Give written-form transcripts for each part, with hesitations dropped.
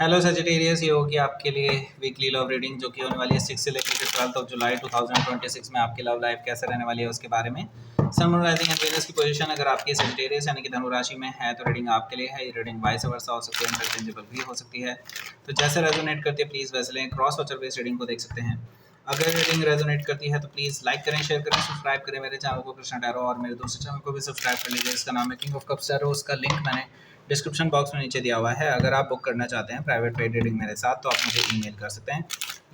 Hello Sagittarius, ये होगी आपके लिए वीकली लव रीडिंग जो कि होने वाली है 6 से लेकर 12 जुलाई 2026 में। आपकी लव लाइफ कैसे रहने वाली है उसके बारे में। Sun moon rising and Venus की पोजीशन अगर आपकी सजिटेरियस यानी कि धनु राशि में है तो रीडिंग आपके लिए है। ये रीडिंग वाइस वर्सा हो सकती है, इंटरचेंजेबल भी हो सकती है। तो जैसे रेजोनेट करती है प्लीज़ वैसे लें। क्रॉस वॉचर बेस्ड रीडिंग को देख सकते हैं। अगर रीडिंग रेजोनेट करती है तो प्लीज़ लाइक करें, शेयर करें, सब्सक्राइब करें मेरे चैनल को कृष्णा टैरो, और मेरे दूसरे चैनल को भी सब्सक्राइब कर लीजिए। इसका नाम है किंग ऑफ कप्स टैरो। उसका लिंक मैंने डिस्क्रिप्शन बॉक्स में नीचे दिया हुआ है। अगर आप बुक करना चाहते हैं प्राइवेट पेड रीडिंग मेरे साथ तो आप मुझे ईमेल कर सकते हैं,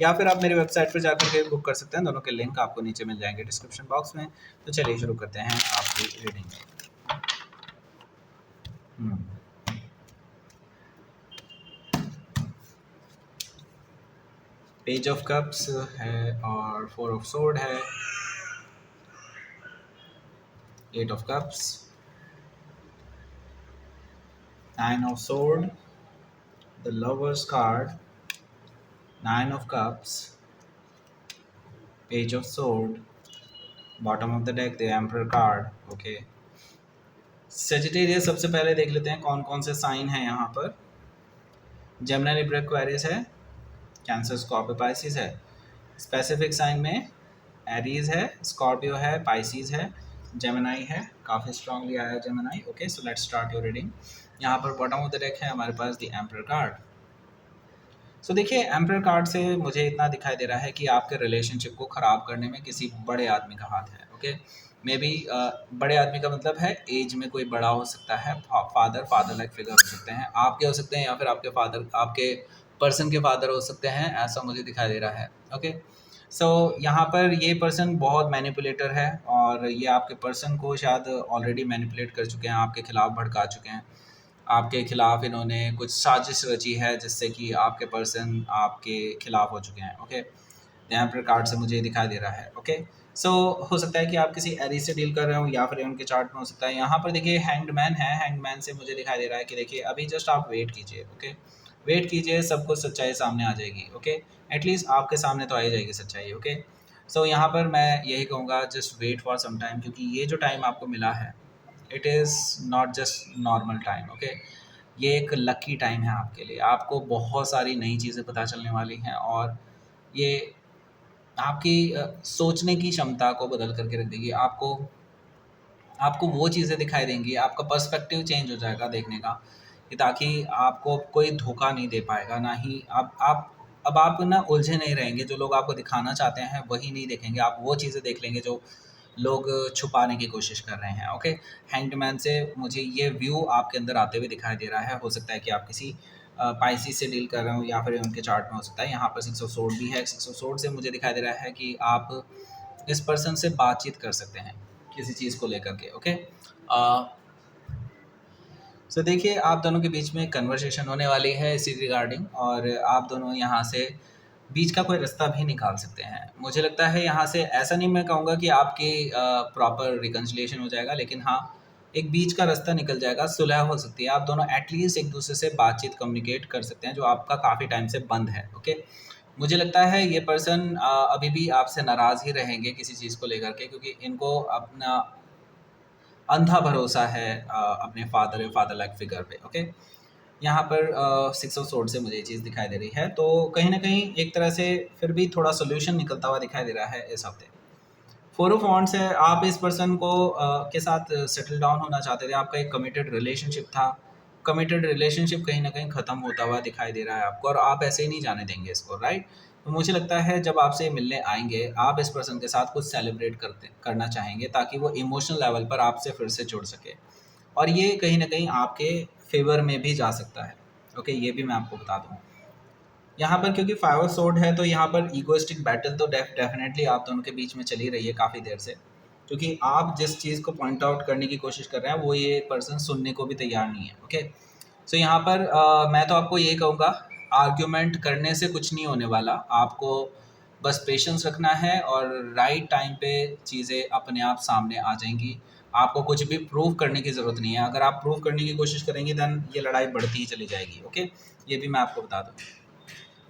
या फिर आप मेरी वेबसाइट पर जाकर के बुक कर सकते हैं। दोनों के लिंक आपको नीचे मिल जाएंगे डिस्क्रिप्शन बॉक्स में। तो चलिए शुरू करते हैं आपकी रीडिंग। पेज ऑफ कप्स है और 4 ऑफ सोर्ड है, 8 of cups, 9 of sword, the lovers card, 9 of cups, page of sword, bottom of the deck the emperor card. Okay Sagittarius, सबसे पहले देख लेते हैं कौन कौन से साइन हैं यहाँ पर। जेमिनी, लिब्रा, एक्वेरियस है, कैंसर, स्कॉर्पियो, पाइसिस है। स्पेसिफिक साइन में एरीज है, स्कॉर्पियो है, पाइसिस है, जेमिनी है। काफ़ी स्ट्रांगली आया है Gemini. Okay so let's start your reading. यहाँ पर बॉटम ऑफ द डेक है हमारे पास द एम्परर कार्ड। सो देखिए, एम्परर कार्ड से मुझे इतना दिखाई दे रहा है कि आपके रिलेशनशिप को ख़राब करने में किसी बड़े आदमी का हाथ है। ओके मे बी बड़े आदमी का मतलब है एज में कोई बड़ा हो सकता है, फादर लाइक फिगर हो सकते हैं, आपके हो सकते हैं, या फिर आपके फादर, आपके पर्सन के फादर हो सकते हैं, ऐसा मुझे दिखाई दे रहा है। ओके सो यहाँ पर ये पर्सन बहुत मैनिपुलेटर है, और ये आपके पर्सन को शायद ऑलरेडी मैनिपुलेट कर चुके हैं, आपके खिलाफ भड़का चुके हैं। आपके खिलाफ इन्होंने कुछ साजिश रची है जिससे कि आपके पर्सन आपके खिलाफ हो चुके हैं। ओके यहाँ पर कार्ड से मुझे दिखाई दे रहा है। ओके सो हो सकता है कि आप किसी एरी से डील कर रहे हो, या फिर उनके चार्ट में हो सकता है। यहाँ पर देखिए हैंगमैन है, हैंगमैन से मुझे दिखाई दे रहा है कि देखिए अभी जस्ट आप वेट कीजिए। ओके वेट कीजिए, सब कुछ सच्चाई सामने आ जाएगी। ओके एटलीस्ट आपके सामने तो आ ही जाएगी सच्चाई। ओके सो यहाँ पर मैं यही कहूँगा, just wait for some time, क्योंकि ये जो टाइम आपको मिला है it is not just normal time. Okay ये एक लकी टाइम है आपके लिए। आपको बहुत सारी नई चीज़ें पता चलने वाली हैं, और ये आपकी सोचने की क्षमता को बदल करके रख देगी। आपको वो चीज़ें दिखाई देंगी, आपका पर्सपेक्टिव चेंज हो जाएगा देखने का, कि ताकि आपको कोई धोखा नहीं दे पाएगा। ना ही अब आप ना उलझे नहीं रहेंगे। जो लोग आपको दिखाना चाहते हैं वही नहीं देखेंगे, आप वो चीज़ें देख लेंगे जो लोग छुपाने की कोशिश कर रहे हैं। ओके हैंगमैन से मुझे ये व्यू आपके अंदर आते हुए दिखाई दे रहा है। हो सकता है कि आप किसी पाइसिस से डील कर रहे हो, या फिर उनके चार्ट में हो सकता है। यहाँ पर 6 ऑफ सोर्ड भी है। 6 ऑफ सोर्ड से मुझे दिखाई दे रहा है कि आप इस पर्सन से बातचीत कर सकते हैं किसी चीज़ को लेकर के। ओके सो देखिए, आप दोनों के बीच में कन्वर्सेशन होने वाली है इसी रिगार्डिंग, और आप दोनों यहाँ से बीच का कोई रास्ता भी निकाल सकते हैं। मुझे लगता है यहाँ से, ऐसा नहीं मैं कहूँगा कि आपकी प्रॉपर रिकन्सिलिएशन हो जाएगा, लेकिन हाँ एक बीच का रास्ता निकल जाएगा, सुलह हो सकती है। आप दोनों एटलीस्ट एक दूसरे से बातचीत, कम्युनिकेट कर सकते हैं, जो आपका काफ़ी टाइम से बंद है। ओके मुझे लगता है ये पर्सन अभी भी आपसे नाराज़ ही रहेंगे किसी चीज़ को लेकर के, क्योंकि इनको अपना अंधा भरोसा है अपने फादर लाइक फिगर पे। ओके यहाँ पर 6 ऑफ सोर्ड से मुझे ये चीज़ दिखाई दे रही है। तो कहीं ना कहीं एक तरह से फिर भी थोड़ा सोल्यूशन निकलता हुआ दिखाई दे रहा है इस हफ्ते। 4 ऑफ वॉन्ड्स है, आप इस पर्सन को के साथ सेटल डाउन होना चाहते थे। आपका एक कमिटेड रिलेशनशिप था। कमिटेड रिलेशनशिप कहीं ना कहीं ख़त्म होता हुआ दिखाई दे रहा है आपको, और आप ऐसे ही नहीं जाने देंगे इसको, राइट। तो मुझे लगता है जब आपसे मिलने आएंगे, आप इस पर्सन के साथ कुछ सेलिब्रेट करना चाहेंगे, ताकि वो इमोशनल लेवल पर आपसे फिर से जुड़ सके, और ये कहीं ना कहीं आपके फेवर में भी जा सकता है। ओके ये भी मैं आपको बता दूँ यहाँ पर, क्योंकि 5 ऑफ सोर्ड है, तो यहाँ पर ईगोइस्टिक बैटल तो डेफिनेटली आप दोनों के बीच में चली रही है काफ़ी देर से, क्योंकि आप जिस चीज़ को पॉइंट आउट करने की कोशिश कर रहे हैं वो ये पर्सन सुनने को भी तैयार नहीं है। ओके सो यहाँ पर मैं तो आपको यही कहूँगा, आर्ग्यूमेंट करने से कुछ नहीं होने वाला। आपको बस पेशेंस रखना है, और राइट टाइम पे चीज़ें अपने आप सामने आ जाएंगी। आपको कुछ भी प्रूव करने की ज़रूरत नहीं है। अगर आप प्रूव करने की कोशिश करेंगे देन ये लड़ाई बढ़ती ही चली जाएगी। ओके ये भी मैं आपको बता दूँ।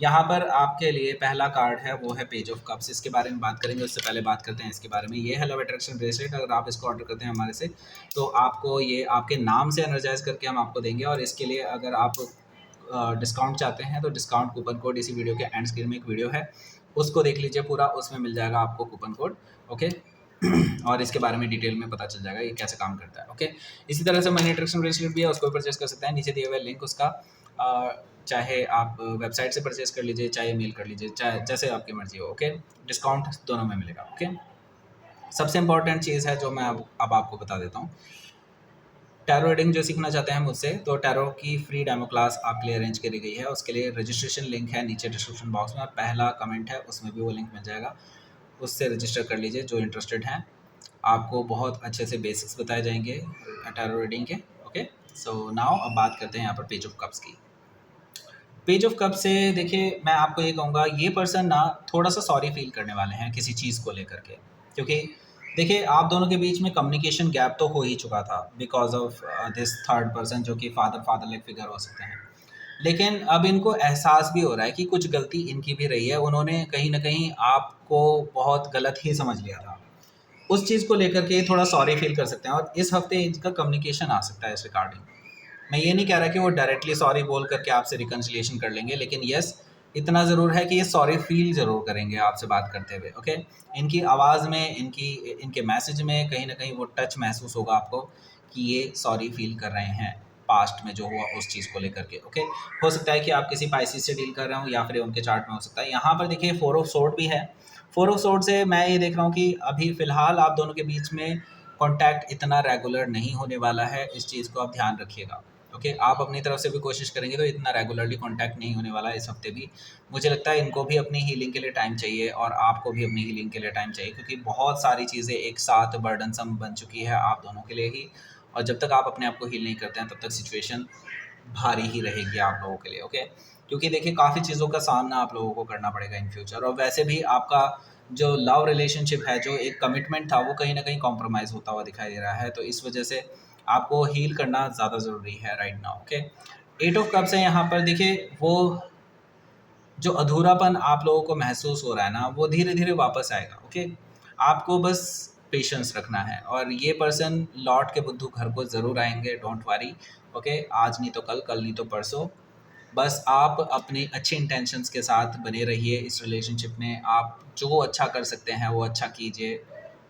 यहाँ पर आपके लिए पहला कार्ड है, वो है पेज ऑफ कप्स। इसके बारे में बात करेंगे, उससे पहले बात करते हैं इसके बारे में। ये है लव अट्रैक्शन ब्रेसलेट। अगर आप इसको ऑर्डर करते हैं हमारे से, तो आपको ये आपके नाम से एनर्जाइज करके हम आपको देंगे, और इसके लिए अगर आप डिस्काउंट चाहते हैं तो डिस्काउंट कूपन कोड इसी वीडियो के एंड स्क्रीन में एक वीडियो है, उसको देख लीजिए पूरा, उसमें मिल जाएगा आपको कूपन कोड। ओके और इसके बारे में डिटेल में पता चल जाएगा ये कैसे काम करता है। ओके इसी तरह से मनी अट्रैक्शन ब्रेसलेट भी है, उसको परचेस कर सकते हैं, नीचे दिए हुए लिंक उसका, चाहे आप वेबसाइट से परचेस कर लीजिए, चाहे मेल कर लीजिए, चाहे जैसे आपकी मर्जी हो। ओके डिस्काउंट दोनों में मिलेगा। ओके सबसे इंपॉर्टेंट चीज़ है जो मैं अब आपको बता देता हूँ, टैरो रीडिंग जो सीखना चाहते हैं मुझसे, तो टैरो की फ्री डेमो क्लास आपके लिए अरेंज करी गई है। उसके लिए रजिस्ट्रेशन लिंक है नीचे डिस्क्रिप्शन बॉक्स में, और पहला कमेंट है उसमें भी वो लिंक मिल जाएगा, उससे रजिस्टर कर लीजिए जो इंटरेस्टेड हैं। आपको बहुत अच्छे से बेसिक्स बताए जाएंगे टैरो रीडिंग के। ओके सो नाउ अब बात करते हैं यहाँ पर पेज ऑफ कप्स की। पेज ऑफ कप से देखिए मैं आपको ये कहूँगा, ये पर्सन ना थोड़ा सा सॉरी फील करने वाले हैं किसी चीज़ को लेकर के, क्योंकि देखिए आप दोनों के बीच में कम्युनिकेशन गैप तो हो ही चुका था because of this third person जो कि फादर लाइक फिगर हो सकते हैं। लेकिन अब इनको एहसास भी हो रहा है कि कुछ गलती इनकी भी रही है, उन्होंने कहीं ना कहीं आपको बहुत गलत ही समझ लिया था, उस चीज़ को लेकर के थोड़ा सॉरी फील कर सकते हैं, और इस हफ्ते इनका कम्युनिकेशन आ सकता है इस रिगार्डिंग। मैं ये नहीं कह रहा कि वो डायरेक्टली सॉरी बोल करके आपसे रिकन्सिलिएशन कर लेंगे, लेकिन यस इतना ज़रूर है कि ये सॉरी फील ज़रूर करेंगे आपसे बात करते हुए। ओके इनकी आवाज़ में, इनके मैसेज में कहीं ना कहीं वो टच महसूस होगा आपको कि ये सॉरी फील कर रहे हैं पास्ट में जो हुआ उस चीज़ को लेकर के। ओके हो सकता है कि आप किसी पाइसिस से डील कर रहे हो, या फिर उनके चार्ट में हो सकता है। यहाँ पर देखिए 4 ऑफ सोर्ड भी है। 4 ऑफ सोर्ड से मैं ये देख रहा हूँ कि अभी फ़िलहाल आप दोनों के बीच में कॉन्टैक्ट इतना रेगुलर नहीं होने वाला है, इस चीज़ को आप ध्यान रखिएगा। ओके आप अपनी तरफ से भी कोशिश करेंगे तो इतना रेगुलरली कांटेक्ट नहीं होने वाला है इस हफ्ते भी। मुझे लगता है इनको भी अपनी हीलिंग के लिए टाइम चाहिए, और आपको भी अपनी हीलिंग के लिए टाइम चाहिए, क्योंकि बहुत सारी चीज़ें एक साथ बर्डनसम बन चुकी है आप दोनों के लिए ही, और जब तक आप अपने आप को हील नहीं करते हैं तब तक सिचुएशन भारी ही रहेगी आप लोगों के लिए। ओके क्योंकि देखिए काफ़ी चीज़ों का सामना आप लोगों को करना पड़ेगा इन फ्यूचर, और वैसे भी आपका जो लव रिलेशनशिप है, जो एक कमिटमेंट था, वो कहीं ना कहीं कॉम्प्रोमाइज़ होता हुआ दिखाई दे रहा है, तो इस वजह से आपको हील करना ज़्यादा ज़रूरी है right now. Okay 8 of cups है यहाँ पर, देखिए वो जो अधूरापन आप लोगों को महसूस हो रहा है ना, वो धीरे धीरे वापस आएगा। ओके आपको बस पेशेंस रखना है, और ये पर्सन लौट के बुद्धू घर को ज़रूर आएंगे, डोंट वरी। ओके आज नहीं तो कल, कल नहीं तो परसों, बस आप अपने अच्छे इंटेंशंस के साथ बने रहिए इस रिलेशनशिप में। आप जो अच्छा कर सकते हैं वो अच्छा कीजिए,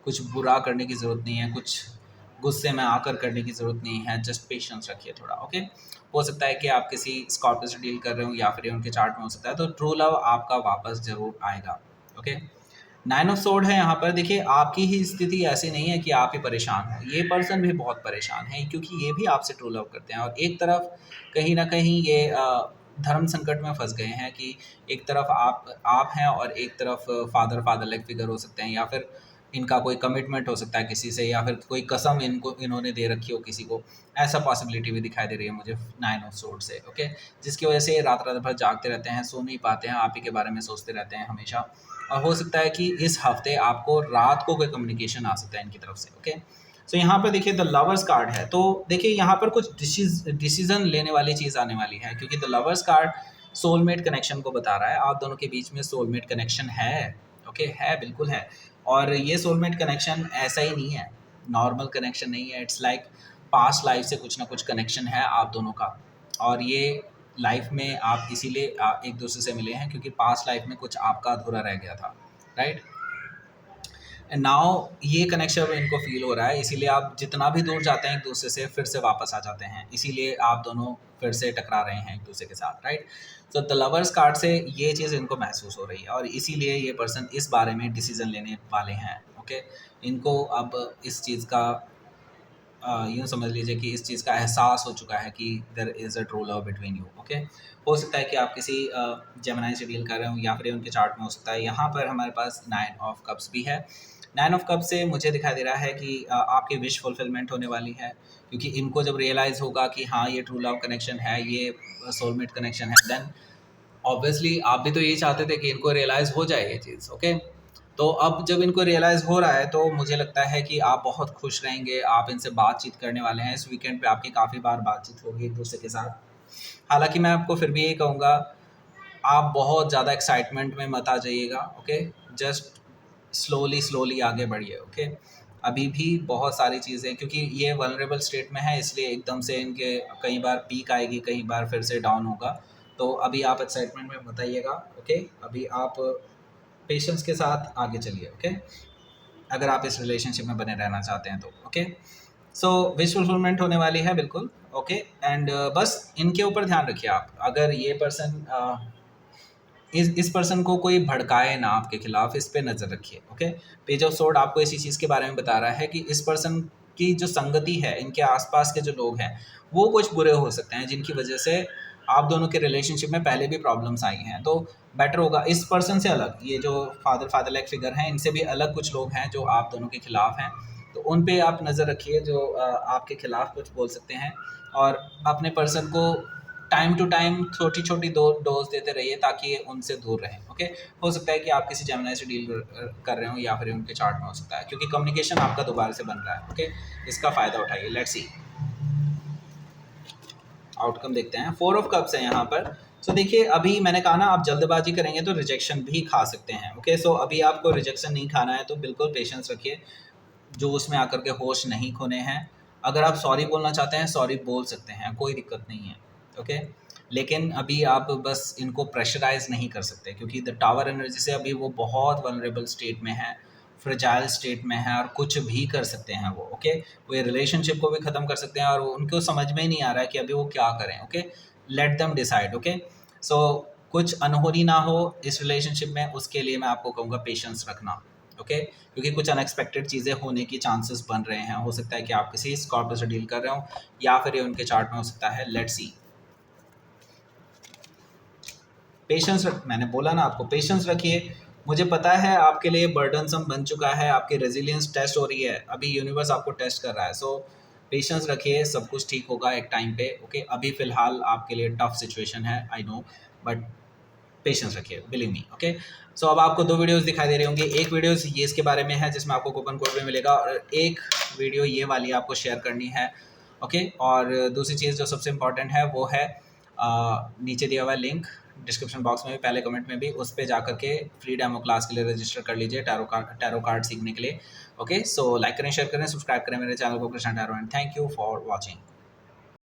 कुछ बुरा करने की ज़रूरत नहीं है, कुछ गुस्से में आकर करने की ज़रूरत नहीं है, जस्ट पेशेंस रखिए थोड़ा। ओके हो सकता है कि आप किसी स्कॉर्पियो से डील कर रहे हो, या फिर उनके चार्ट में हो सकता है, तो ट्रू लव आपका वापस ज़रूर आएगा। ओके 9 ऑफ सोर्ड है यहाँ पर, देखिए आपकी ही स्थिति ऐसी नहीं है कि आप ही परेशान हो, ये पर्सन भी बहुत परेशान है, क्योंकि ये भी आपसे ट्रू लव करते हैं, और एक तरफ कहीं ना कहीं ये धर्म संकट में फंस गए हैं कि एक तरफ आप हैं, और एक तरफ फादर लाइक फिगर हो सकते हैं, या फिर इनका कोई कमिटमेंट हो सकता है किसी से, या फिर कोई कसम इन्होंने दे रखी हो किसी को, ऐसा पॉसिबिलिटी भी दिखाई दे रही है मुझे 9 ऑफ सोर्ड से। ओके जिसकी वजह से रात रात भर जागते रहते हैं, सो नहीं पाते हैं, आप ही के बारे में सोचते रहते हैं हमेशा, और हो सकता है कि इस हफ्ते आपको रात को कोई कम्युनिकेशन आ सकता है इनकी तरफ से। ओके सो यहाँ पर देखिए द लवर्स कार्ड है, तो देखिए यहाँ पर कुछ डिसीजन लेने वाली चीज़ आने वाली है, क्योंकि the lovers card soulmate connection को बता रहा है, आप दोनों के बीच में सोलमेट कनेक्शन है। ओके है, बिल्कुल है, और ये सोलमेट कनेक्शन ऐसा ही नहीं है, नॉर्मल कनेक्शन नहीं है, इट्स लाइक पास्ट लाइफ से कुछ ना कुछ कनेक्शन है आप दोनों का, और ये लाइफ में आप इसीलिए एक दूसरे से मिले हैं क्योंकि पास्ट लाइफ में कुछ आपका अधूरा रह गया था, राइट। एंड नाउ ये कनेक्शन इनको फील हो रहा है, इसीलिए आप जितना भी दूर जाते हैं एक दूसरे से फिर से वापस आ जाते हैं, इसीलिए आप दोनों फिर से टकरा रहे हैं एक दूसरे के साथ, राइट। तो द लवर्स कार्ड से ये चीज़ इनको महसूस हो रही है, और इसीलिए ये पर्सन इस बारे में डिसीजन लेने वाले हैं। ओके इनको अब इस चीज़ का यूँ समझ लीजिए कि इस चीज़ का एहसास हो चुका है कि there is a true love between you. Okay हो सकता है कि आप किसी जेमिनी से डील कर रहे हो, या फिर उनके चार्ट में हो सकता है। यहाँ पर हमारे पास 9 ऑफ कप्स भी है। 9 ऑफ कप्स से मुझे दिखाई दे रहा है कि आपकी विश फुलफिलमेंट होने वाली है, क्योंकि इनको जब रियलाइज़ होगा कि हाँ ये ट्रू लव कनेक्शन है, ये सोलमेट कनेक्शन है, देन ऑब्वियसली आप भी तो यही चाहते थे कि इनको रियलाइज़ हो जाए ये चीज़। ओके तो अब जब इनको रियलाइज़ हो रहा है, तो मुझे लगता है कि आप बहुत खुश रहेंगे, आप इनसे बातचीत करने वाले हैं। इस वीकेंड पे आपकी काफ़ी बार बातचीत होगी एक दूसरे के साथ। हालांकि मैं आपको फिर भी यही कहूँगा, आप बहुत ज़्यादा एक्साइटमेंट में मत आ जाइएगा। ओके जस्ट स्लोली स्लोली आगे बढ़िए। ओके अभी भी बहुत सारी चीज़ें, क्योंकि ये वल्नरेबल स्टेट में है इसलिए एकदम से इनके कई बार पीक आएगी, कई बार फिर से डाउन होगा। तो अभी आप एक्साइटमेंट में बताइएगा, ओके। अभी आप पेशेंस के साथ आगे चलिए, ओके, अगर आप इस रिलेशनशिप में बने रहना चाहते हैं तो, ओके। सो विश फुलफिलमेंट होने वाली है बिल्कुल, ओके। एंड बस इनके ऊपर ध्यान रखिए आप, अगर ये पर्सन इस पर्सन को कोई भड़काए ना आपके खिलाफ, इस पे नज़र रखिए, ओके। पेज ऑफ सोर्ड आपको इसी चीज़ के बारे में बता रहा है कि इस पर्सन की जो संगति है, इनके आसपास के जो लोग हैं वो कुछ बुरे हो सकते हैं, जिनकी वजह से आप दोनों के रिलेशनशिप में पहले भी प्रॉब्लम्स आई हैं। तो बेटर होगा इस पर्सन से अलग, ये जो फादर लाइक फिगर हैं, इनसे भी अलग कुछ लोग हैं जो आप दोनों के खिलाफ हैं, तो उन पे आप नज़र रखिए जो आपके खिलाफ कुछ बोल सकते हैं। और अपने पर्सन को टाइम टू टाइम छोटी छोटी डोज देते रहिए ताकि ये उनसे दूर रहें, ओके। हो सकता है कि आप किसी जेमिनी से डील कर रहे हो या फिर उनके चार्ट में हो सकता है, क्योंकि कम्युनिकेशन आपका दोबारा से बन रहा है, ओके। इसका फ़ायदा उठाइए। लेट्स सी आउटकम देखते हैं। 4 ऑफ कप्स है यहाँ पर। सो देखिए, अभी मैंने कहा ना, आप जल्दबाजी करेंगे तो रिजेक्शन भी खा सकते हैं, ओके। सो अभी आपको रिजेक्शन नहीं खाना है, तो बिल्कुल पेशेंस रखिए, जो उसमें आकर के होश नहीं खोने हैं। अगर आप सॉरी बोलना चाहते हैं, सॉरी बोल सकते हैं, कोई दिक्कत नहीं है, ओके। लेकिन अभी आप बस इनको प्रेशराइज नहीं कर सकते, क्योंकि द टावर एनर्जी से अभी वो बहुत वल्नरेबल स्टेट में है, फ्रेजाइल स्टेट में है, और कुछ भी कर सकते हैं वो, ओके। वो ये रिलेशनशिप को भी ख़त्म कर सकते हैं, और उनको समझ में ही नहीं आ रहा है कि अभी वो क्या करें, okay. Let them decide, okay. So कुछ अनहोनी ना हो इस रिलेशनशिप में, उसके लिए मैं आपको कहूँगा पेशेंस रखना, ओके। क्योंकि कुछ अनएक्सपेक्टेड चीज़ें होने की चांसेस बन रहे हैं। हो सकता है कि आप किसी स्कॉर्पियो से डील कर रहे हो, या फिर ये उनके चार्ट में हो सकता है। Let's see. पेशेंस मैंने बोला ना आपको, पेशेंस रखिए। मुझे पता है आपके लिए बर्डनसम बन चुका है, आपकी रेजिलियंस टेस्ट हो रही है, अभी यूनिवर्स आपको टेस्ट कर रहा है। सो पेशेंस रखिए, सब कुछ ठीक होगा एक टाइम पे, ओके। अभी फ़िलहाल आपके लिए टफ सिचुएशन है, आई नो, बट पेशेंस रखिए, बिलीव मी, ओके। सो अब आपको 2 वीडियोस दिखाई दे रही होंगी। एक वीडियोस ये इसके बारे में है जिसमें आपको कूपन कोड भी मिलेगा, और एक वीडियो ये वाली आपको शेयर करनी है, ओके। और दूसरी चीज़ जो सबसे इम्पॉर्टेंट है वो है नीचे दिया हुआ लिंक डिस्क्रिप्शन बॉक्स में भी, पहले कमेंट में भी, उस पर जा करके फ्री डेमो क्लास के लिए रजिस्टर कर लीजिए टैरो कार्ड सीखने के लिए, ओके। सो लाइक करें, शेयर करें, सब्सक्राइब करें मेरे चैनल को Krishna tarot, and thank you for watching.